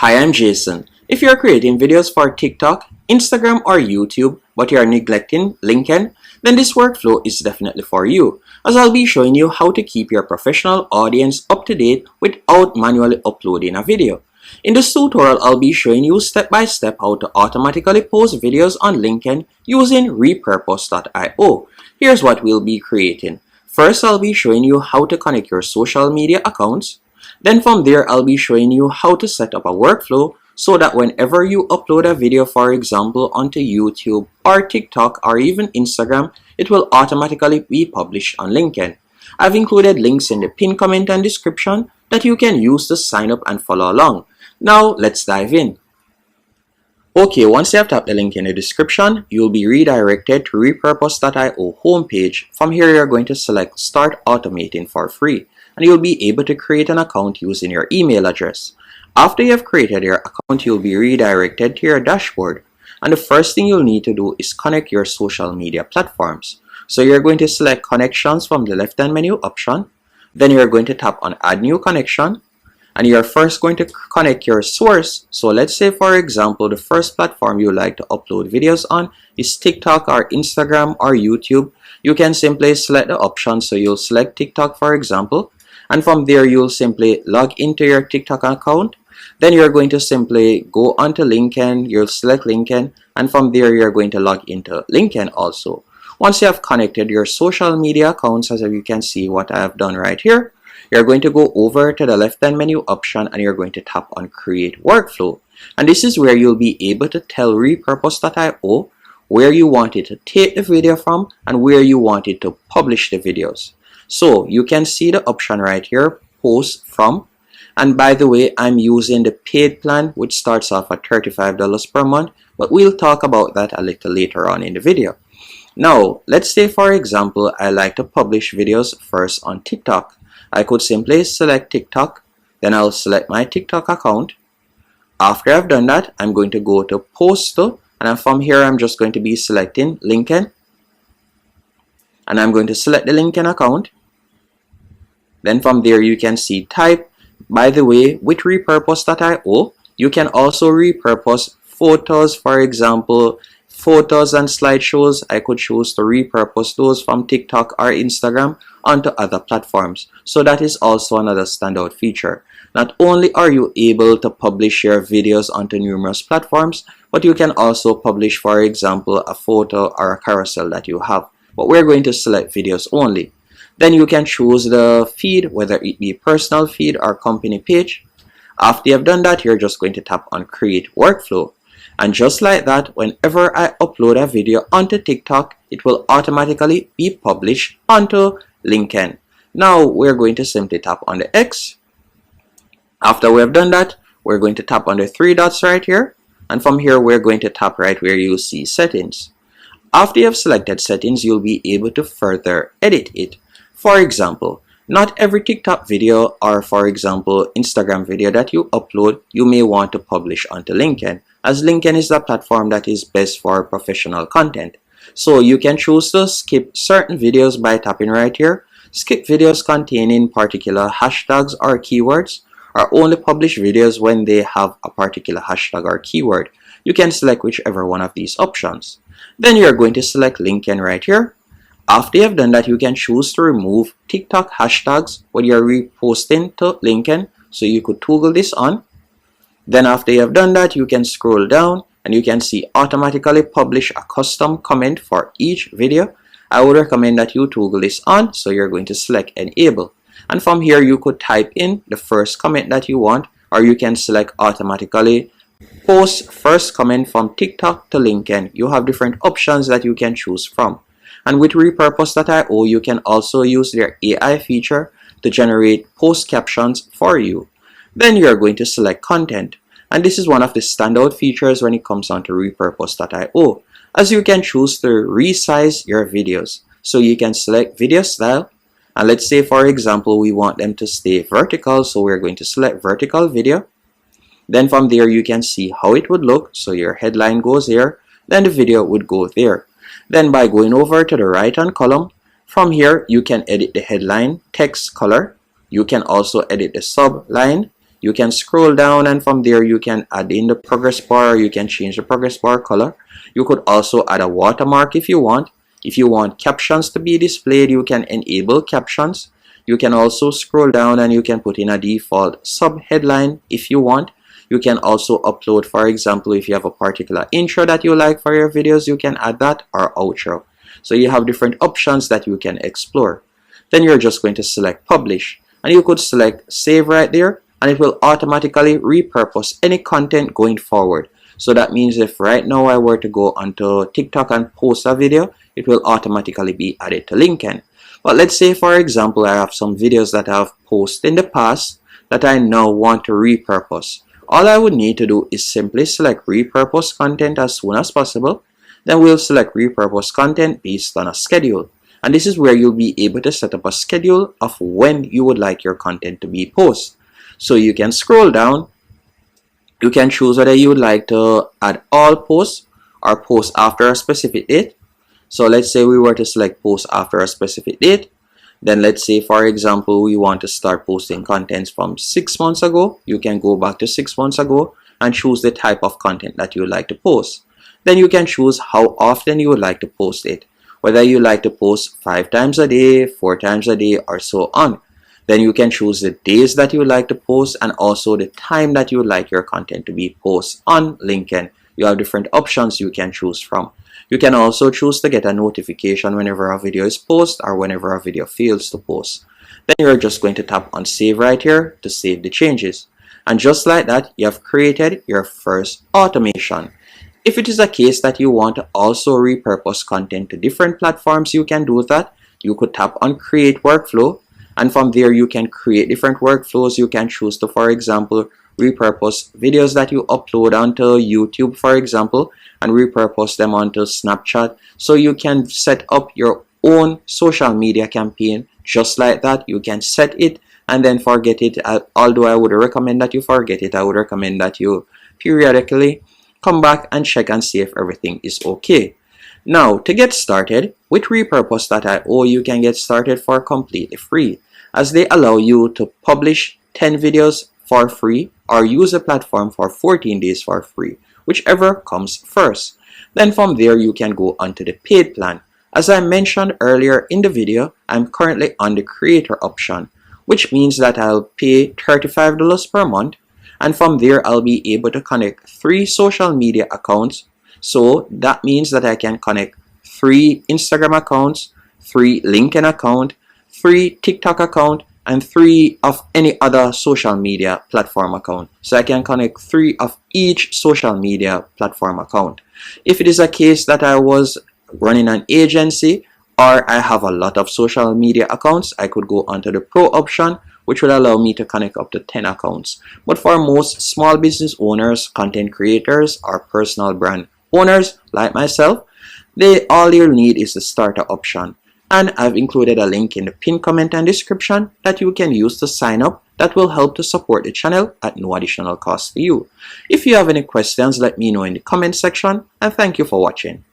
Hi, I'm Jason. If you're creating videos for TikTok, Instagram, or YouTube, but you're neglecting LinkedIn, then this workflow is definitely for you, as I'll be showing you how to keep your professional audience up to date without manually uploading a video. In this tutorial, I'll be showing you step by step how to automatically post videos on LinkedIn using Repurpose.io. Here's what we'll be creating. First, I'll be showing you how to connect your social media accounts. Then from there, I'll be showing you how to set up a workflow so that whenever you upload a video, for example, onto YouTube or TikTok or even Instagram, it will automatically be published on LinkedIn. I've included links in the pinned comment and description that you can use to sign up and follow along. Now, let's dive in. Okay, once you have tapped the link in the description, you'll be redirected to Repurpose.io homepage. From here, you're going to select Start Automating for free, and you'll be able to create an account using your email address. After you have created your account, you'll be redirected to your dashboard. And the first thing you'll need to do is connect your social media platforms. So you're going to select Connections from the left-hand menu option. Then you're going to tap on Add New Connection. And you're first going to connect your source. So let's say, for example, the first platform you like to upload videos on is TikTok or Instagram or YouTube. You can simply select the option. So you'll select TikTok, for example. And from there, you'll simply log into your TikTok account. Then you're going to simply go onto LinkedIn. You'll select LinkedIn. And from there, you're going to log into LinkedIn also. Once you have connected your social media accounts, as you can see what I have done right here, you're going to go over to the left-hand menu option and you're going to tap on Create Workflow. And this is where you'll be able to tell Repurpose.io where you want it to take the video from and where you want it to publish the videos. So you can see the option right here, Post From. And by the way, I'm using the paid plan, which starts off at $35 per month, but we'll talk about that a little later on in the video. Now, let's say, for example, I like to publish videos first on TikTok. I could simply select TikTok, then I'll select my TikTok account. After I've done that, I'm going to go to Post To, and from here, I'm just going to be selecting LinkedIn. And I'm going to select the LinkedIn account. Then from there, you can see Type. By the way, with Repurpose.io, you can also repurpose photos, for example, photos and slideshows. I could choose to repurpose those from TikTok or Instagram onto other platforms. So that is also another standout feature. Not only are you able to publish your videos onto numerous platforms, but you can also publish, for example, a photo or a carousel that you have. But we're going to select videos only. Then you can choose the feed, whether it be personal feed or company page. After you have done that, you're just going to tap on Create Workflow. And just like that, whenever I upload a video onto TikTok, it will automatically be published onto LinkedIn. Now we're going to simply tap on the X. After we have done that, we're going to tap on the three dots right here. And from here, we're going to tap right where you see Settings. After you have selected Settings, you'll be able to further edit it. For example, not every TikTok video or, for example, Instagram video that you upload, you may want to publish onto LinkedIn, as LinkedIn is the platform that is best for professional content. So you can choose to skip certain videos by tapping right here. Skip videos containing particular hashtags or keywords, or only publish videos when they have a particular hashtag or keyword. You can select whichever one of these options. Then you're going to select LinkedIn right here. After you have done that, you can choose to remove TikTok hashtags when you're reposting to LinkedIn. So you could toggle this on. Then after you have done that, you can scroll down and you can see automatically publish a custom comment for each video. I would recommend that you toggle this on. So you're going to select Enable. And from here, you could type in the first comment that you want, or you can select automatically post first comment from TikTok to LinkedIn. You have different options that you can choose from. And with Repurpose.io, you can also use their AI feature to generate post captions for you. Then you're going to select Content. And this is one of the standout features when it comes onto Repurpose.io, as you can choose to resize your videos. So you can select Video Style. And let's say, for example, we want them to stay vertical. So we're going to select Vertical Video. Then from there, you can see how it would look. So your headline goes here. Then the video would go there. Then by going over to the right-hand column, from here, you can edit the headline text color. You can also edit the subline. You can scroll down, and from there you can add in the progress bar. You can change the progress bar color. You could also add a watermark if you want. If you want captions to be displayed, you can enable captions. You can also scroll down and you can put in a default sub headline if you want. You can also upload, for example, if you have a particular intro that you like for your videos, you can add that, or outro. So you have different options that you can explore. Then you're just going to select publish, and you could select save right there, and it will automatically repurpose any content going forward. So that means if right now I were to go onto TikTok and post a video, it will automatically be added to LinkedIn. But let's say, for example, I have some videos that I've posted in the past that I now want to repurpose. All I would need to do is simply select repurpose content as soon as possible. Then we'll select repurpose content based on a schedule. And this is where you'll be able to set up a schedule of when you would like your content to be posted. So you can scroll down. You can choose whether you would like to add all posts or post after a specific date. So let's say we were to select post after a specific date. Then let's say, for example, we want to start posting contents from 6 months ago. You can go back to 6 months ago and choose the type of content that you would like to post. Then you can choose how often you would like to post it, whether you like to post 5 times a day, 4 times a day, or so on. Then you can choose the days that you would like to post and also the time that you would like your content to be posted on LinkedIn. You have different options you can choose from. You can also choose to get a notification whenever a video is posted or whenever a video fails to post. Then you're just going to tap on save right here to save the changes. And just like that, you have created your first automation. If it is a case that you want to also repurpose content to different platforms, you can do that. You could tap on create workflow, and from there you can create different workflows. You can choose to, for example, repurpose videos that you upload onto YouTube, for example, and repurpose them onto Snapchat. So you can set up your own social media campaign just like that. You can set it and then forget it. Although I would recommend that you forget it, I would recommend that you periodically come back and check and see if everything is okay. Now, to get started with Repurpose.io, you can get started for completely free, as they allow you to publish 10 videos for free or use a platform for 14 days for free, whichever comes first. Then from there you can go onto the paid plan. As I mentioned earlier in the video, I'm currently on the creator option, which means that I'll pay $35 per month, and from there I'll be able to connect 3 social media accounts. So that means that I can connect 3 Instagram accounts, 3 LinkedIn account, 3 TikTok account, and 3 of any other social media platform account. So I can connect 3 of each social media platform account. If it is a case that I was running an agency or I have a lot of social media accounts, I could go onto the pro option, which will allow me to connect up to 10 accounts. But for most small business owners, content creators, or personal brand owners like myself, all you need is the starter option. And I've included a link in the pinned comment and description that you can use to sign up. That will help to support the channel at no additional cost to you. If you have any questions, let me know in the comment section, and thank you for watching.